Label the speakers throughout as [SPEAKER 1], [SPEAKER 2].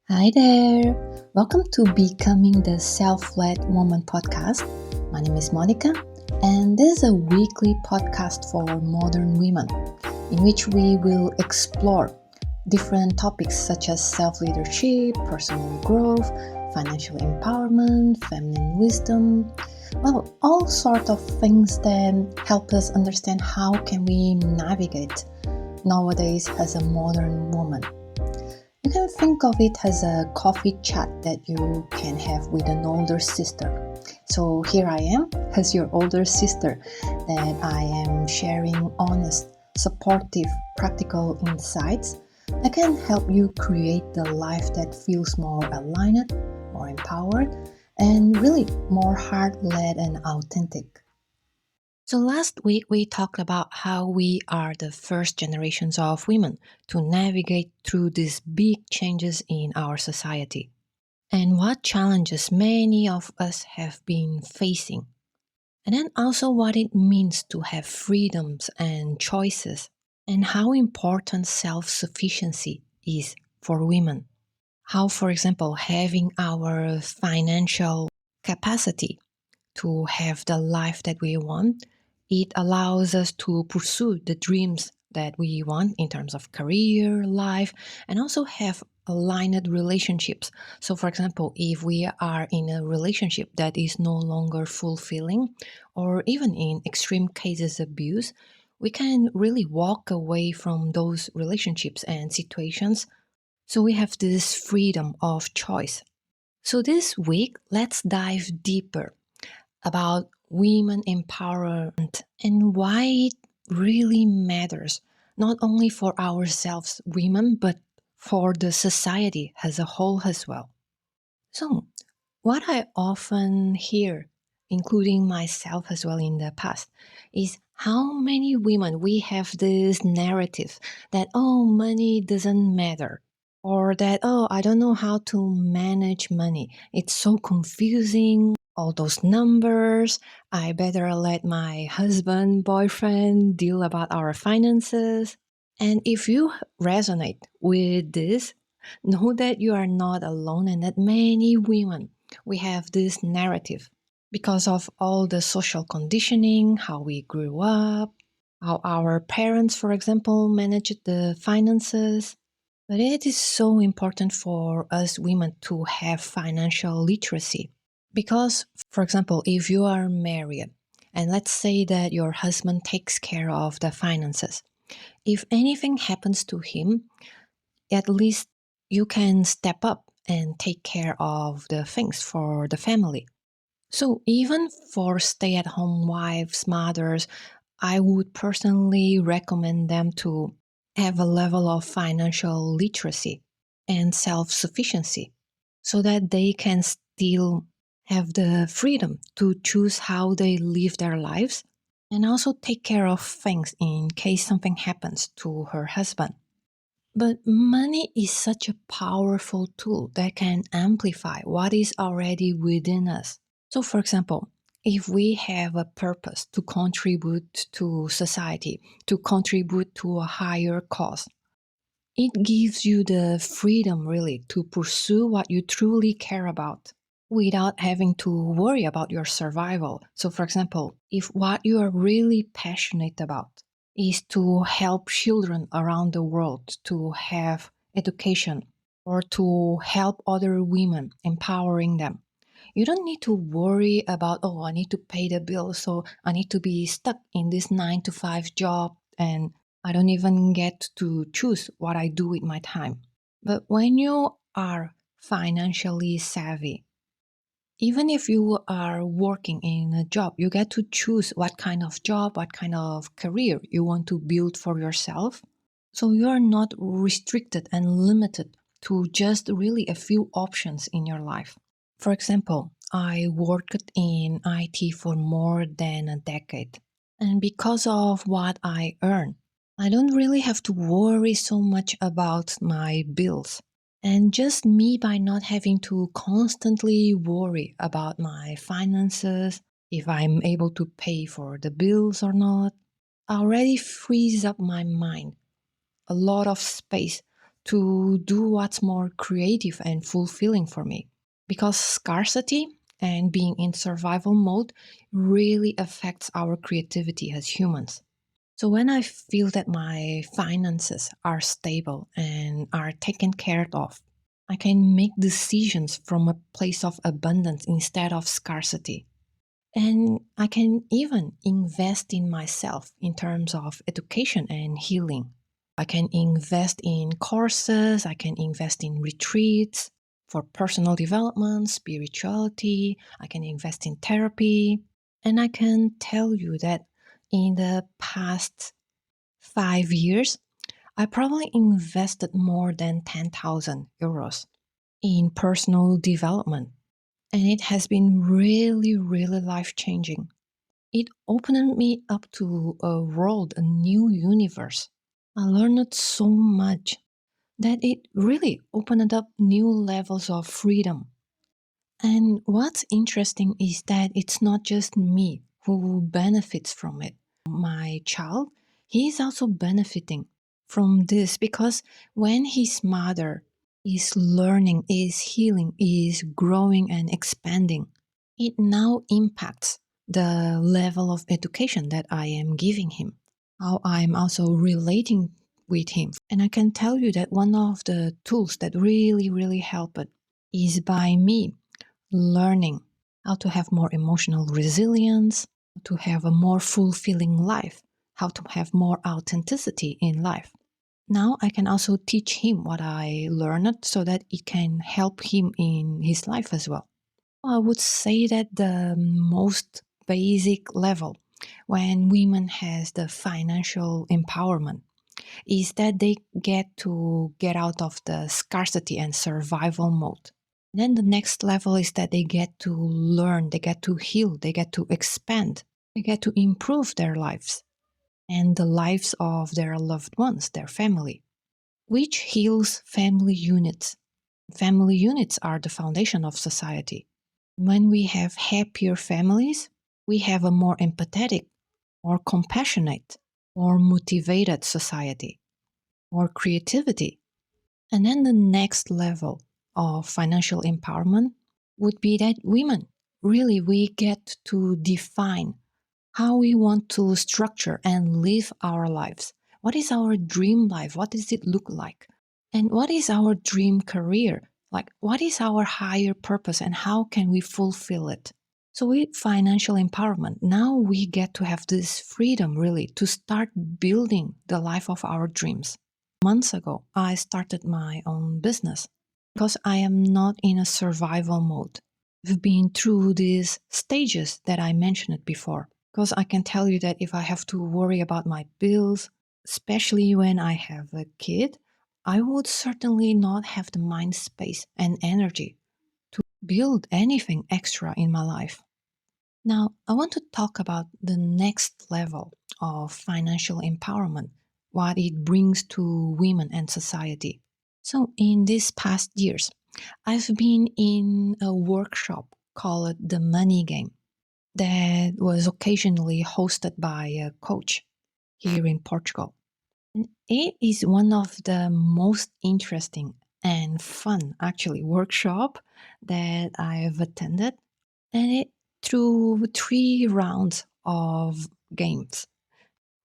[SPEAKER 1] Hi there! Welcome to Becoming the Self-Led Woman podcast. My name is Monica, and this is a weekly podcast for modern women in which we will explore different topics such as self-leadership, personal growth, financial empowerment, feminine wisdom, all sorts of things that help us understand how can we navigate nowadays as a modern woman. You can think of it as a coffee chat that you can have with an older sister. So here I am as your older sister that I am sharing honest, supportive, practical insights that can help you create the life that feels more aligned, more empowered, and really more heart-led and authentic. So last week we talked about how we are the first generations of women to navigate through these big changes in our society and what challenges many of us have been facing. And then also what it means to have freedoms and choices and how important self-sufficiency is for women. How, for example, having our financial capacity to have the life that we want, it allows us to pursue the dreams that we want in terms of career, life, and also have aligned relationships. So, for example, if we are in a relationship that is no longer fulfilling, or even in extreme cases abuse, we can really walk away from those relationships and situations. So we have this freedom of choice. So this week, let's dive deeper about women empowerment and why it really matters, not only for ourselves, women, but for the society as a whole as well. So, what I often hear, including myself as well in the past, is how many women we have this narrative that, oh, money doesn't matter. Or that, oh, I don't know how to manage money. It's so confusing, all those numbers. I better let my husband, boyfriend deal about our finances. And if you resonate with this, know that you are not alone and that many women, we have this narrative because of all the social conditioning, how we grew up, how our parents, for example, managed the finances. But it is so important for us women to have financial literacy because, for example, if you are married and let's say that your husband takes care of the finances, if anything happens to him, at least you can step up and take care of the things for the family. So even for stay-at-home wives, mothers, I would personally recommend them to have a level of financial literacy and self-sufficiency so that they can still have the freedom to choose how they live their lives and also take care of things in case something happens to her husband. But money is such a powerful tool that can amplify what is already within us. So, for example, if we have a purpose to contribute to society, to contribute to a higher cause, it gives you the freedom really to pursue what you truly care about without having to worry about your survival. So, for example, if what you are really passionate about is to help children around the world to have education or to help other women, empowering them, you don't need to worry about, oh, I need to pay the bill, so I need to be stuck in this 9 to 5 job and I don't even get to choose what I do with my time. But when you are financially savvy, even if you are working in a job, you get to choose what kind of job, what kind of career you want to build for yourself. So you are not restricted and limited to just really a few options in your life. For example, I worked in IT for more than a decade. And because of what I earn, I don't really have to worry so much about my bills. And just me by not having to constantly worry about my finances, if I'm able to pay for the bills or not, already frees up my mind a lot of space to do what's more creative and fulfilling for me. Because scarcity and being in survival mode really affects our creativity as humans. So when I feel that my finances are stable and are taken care of, I can make decisions from a place of abundance instead of scarcity. And I can even invest in myself in terms of education and healing. I can invest in courses, I can invest in retreats for personal development, spirituality, I can invest in therapy. And I can tell you that in the past 5 years, I probably invested more than 10,000 euros in personal development. And it has been really, really life changing. It opened me up to a world, a new universe. I learned so much that it really opened up new levels of freedom. And what's interesting is that it's not just me who benefits from it. My child, he is also benefiting from this because when his mother is learning, is healing, is growing and expanding, it now impacts the level of education that I am giving him, how I'm also relating with him. And I can tell you that one of the tools that really, really helped is by me learning how to have more emotional resilience, to have a more fulfilling life, how to have more authenticity in life. Now I can also teach him what I learned so that it can help him in his life as well. I would say that the most basic level when women has the financial empowerment is that they get out of the scarcity and survival mode. Then the next level is that they get to learn, they get to heal, they get to expand, they get to improve their lives and the lives of their loved ones, their family, which heals family units. Family units are the foundation of society. When we have happier families, we have a more empathetic, more compassionate, more motivated society, more creativity. And then the next level of financial empowerment would be that women, really, we get to define how we want to structure and live our lives. What is our dream life? What does it look like? And what is our dream career? Like, what is our higher purpose and how can we fulfill it? So, with financial empowerment, now we get to have this freedom really to start building the life of our dreams. Months ago, I started my own business because I am not in a survival mode. I've been through these stages that I mentioned before. Because I can tell you that if I have to worry about my bills, especially when I have a kid, I would certainly not have the mind space and energy to build anything extra in my life. Now, I want to talk about the next level of financial empowerment, what it brings to women and society. So, in these past years, I've been in a workshop called The Money Game that was occasionally hosted by a coach here in Portugal. And it is one of the most interesting and fun, actually, workshop that I've attended. And it through 3 rounds of games.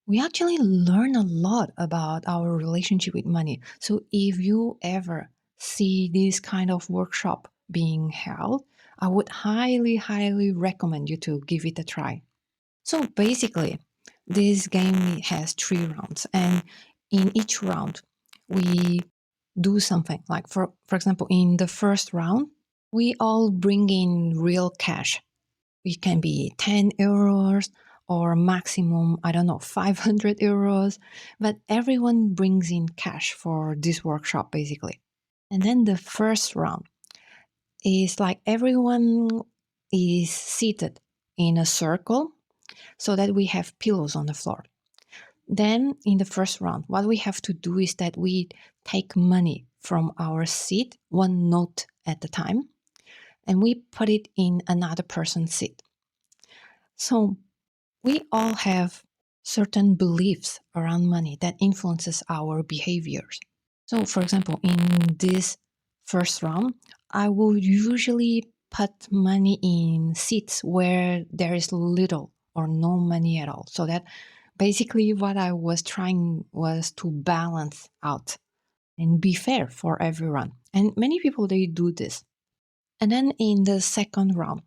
[SPEAKER 1] We actually learn a lot about our relationship with money. So if you ever see this kind of workshop being held, I would highly, highly recommend you to give it a try. So basically, this game has 3 rounds, and in each round, we do something. Like for example, in the first round, we all bring in real cash. It can be 10 euros or maximum, I don't know, 500 euros, but everyone brings in cash for this workshop basically. And then the first round is like everyone is seated in a circle so that we have pillows on the floor. Then in the first round, what we have to do is that we take money from our seat, one note at a time, and we put it in another person's seat. So we all have certain beliefs around money that influences our behaviors. So, for example, in this first round, I will usually put money in seats where there is little or no money at all. So that basically what I was trying was to balance out and be fair for everyone. And many people, they do this. And then in the second round,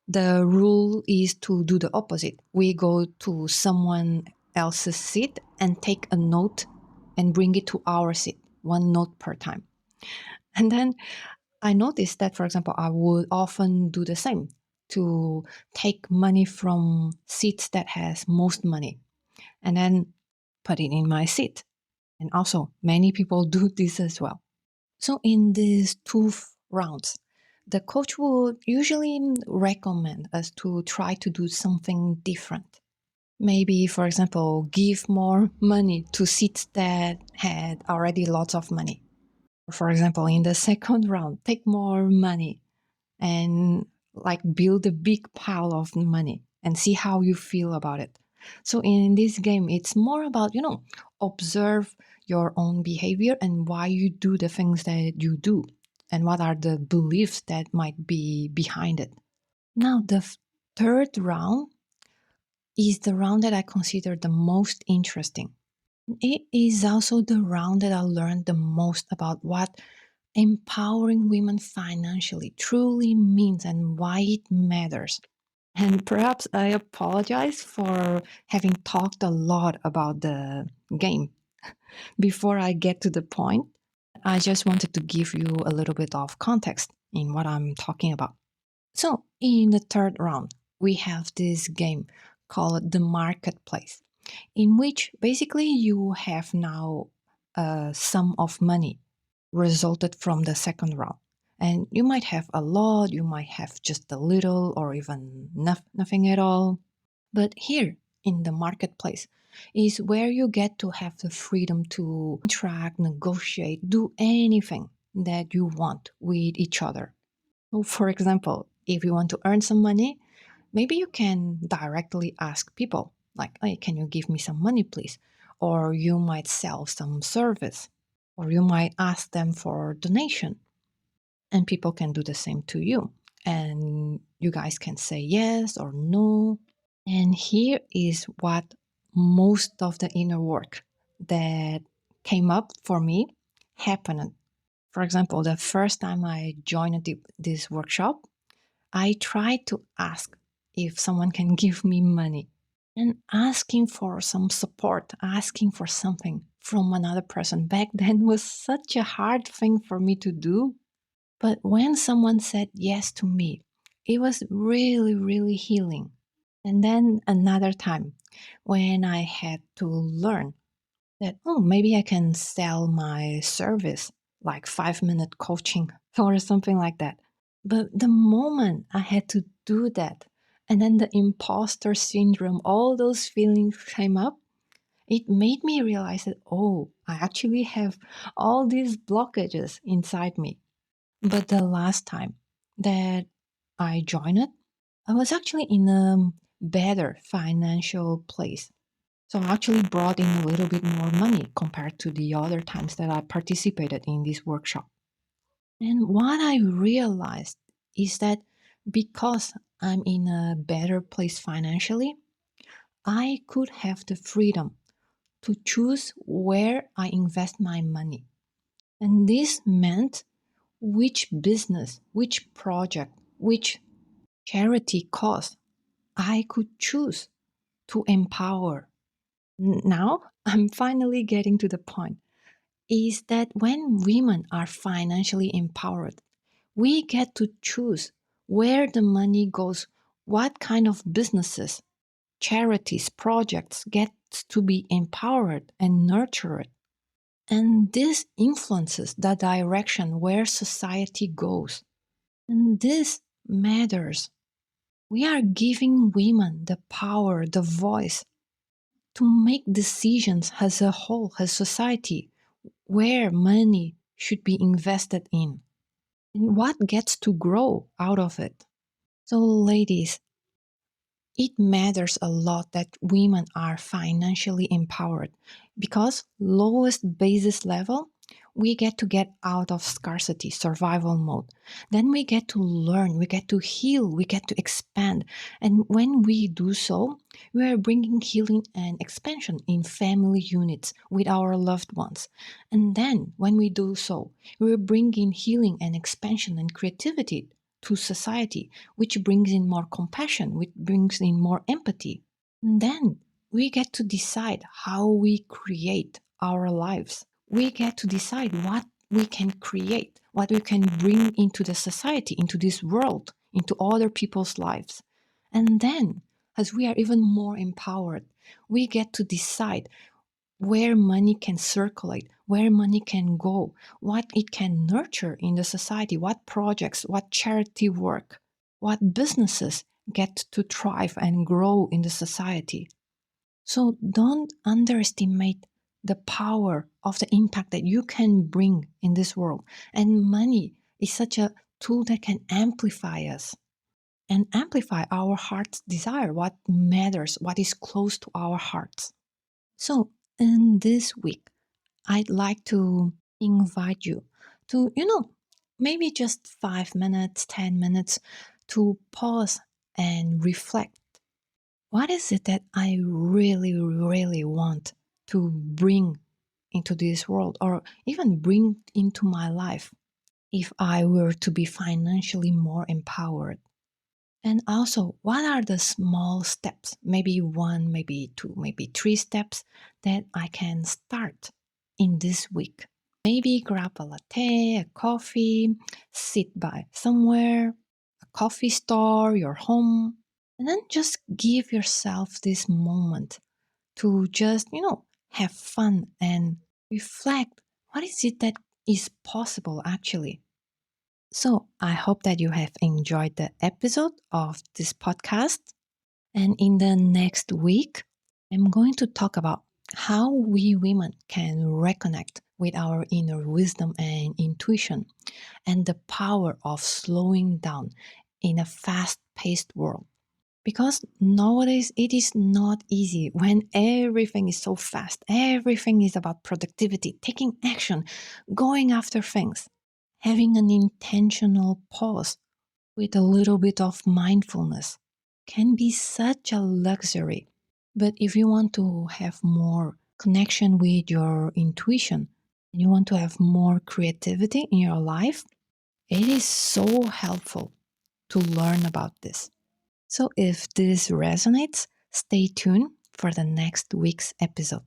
[SPEAKER 1] the rule is to do the opposite. We go to someone else's seat and take a note and bring it to our seat, one note per time. And then I noticed that, for example, I would often do the same to take money from seats that has most money and then put it in my seat. And also, many people do this as well. So in these two rounds, the coach would usually recommend us to try to do something different. Maybe, for example, give more money to seats that had already lots of money. For example, in the second round, take more money and like build a big pile of money and see how you feel about it. So in this game, it's more about, observe your own behavior and why you do the things that you do and what are the beliefs that might be behind it. Now, the third round is the round that I consider the most interesting. It is also the round that I learned the most about what empowering women financially truly means and why it matters. And perhaps I apologize for having talked a lot about the game. Before I get to the point, I just wanted to give you a little bit of context in what I'm talking about. So, in the third round, we have this game called the marketplace, in which basically you have now a sum of money resulted from the second round. And you might have a lot, you might have just a little, or even nothing at all. But here in the marketplace is where you get to have the freedom to interact, negotiate, do anything that you want with each other. So for example, if you want to earn some money, maybe you can directly ask people, like, hey, can you give me some money, please? Or you might sell some service, or you might ask them for donation, and people can do the same to you. And you guys can say yes or no. And here is what most of the inner work that came up for me happened. For example, the first time I joined this workshop, I tried to ask if someone can give me money, and asking for some support, asking for something from another person back then was such a hard thing for me to do. But when someone said yes to me, it was really, really healing. And then another time when I had to learn that, oh, maybe I can sell my service, like 5-minute coaching or something like that. But the moment I had to do that, and then the imposter syndrome, all those feelings came up, it made me realize that, oh, I actually have all these blockages inside me. But the last time that I joined it, I was actually in a better financial place. So I actually brought in a little bit more money compared to the other times that I participated in this workshop. And what I realized is that because I'm in a better place financially, I could have the freedom to choose where I invest my money. And this meant which business, which project, which charity cause I could choose to empower. Now I'm finally getting to the point is that when women are financially empowered, we get to choose where the money goes, what kind of businesses, charities, projects get to be empowered and nurtured. And this influences the direction where society goes. And this matters. We are giving women the power, the voice to make decisions as a whole, as society, where money should be invested in and what gets to grow out of it. So, ladies, it matters a lot that women are financially empowered because lowest basis level, we get out of scarcity, survival mode. Then we get to learn, we get to heal, we get to expand. And when we do so, we are bringing healing and expansion in family units with our loved ones. And then when we do so, we're bringing healing and expansion and creativity to society, which brings in more compassion, which brings in more empathy. And then we get to decide how we create our lives. We get to decide what we can create, what we can bring into the society, into this world, into other people's lives. And then, as we are even more empowered, we get to decide where money can circulate, where money can go, what it can nurture in the society, what projects, what charity work, what businesses get to thrive and grow in the society. So don't underestimate the power of the impact that you can bring in this world. And money is such a tool that can amplify us and amplify our heart's desire, what matters, what is close to our hearts. So in this week, I'd like to invite you to, maybe just 5 minutes, 10 minutes to pause and reflect. What is it that I really, really want to bring into this world or even bring into my life if I were to be financially more empowered? And also, what are the small steps, maybe one, maybe two, maybe three steps that I can start in this week? Maybe grab a latte, a coffee, sit by somewhere, a coffee store, your home, and then just give yourself this moment to just, have fun and reflect. What is it that is possible actually? So I hope that you have enjoyed the episode of this podcast. And in the next week, I'm going to talk about how we women can reconnect with our inner wisdom and intuition and the power of slowing down in a fast paced world. Because nowadays it is not easy when everything is so fast. Everything is about productivity, taking action, going after things. Having an intentional pause with a little bit of mindfulness can be such a luxury. But if you want to have more connection with your intuition and you want to have more creativity in your life, it is so helpful to learn about this. So if this resonates, stay tuned for the next week's episode.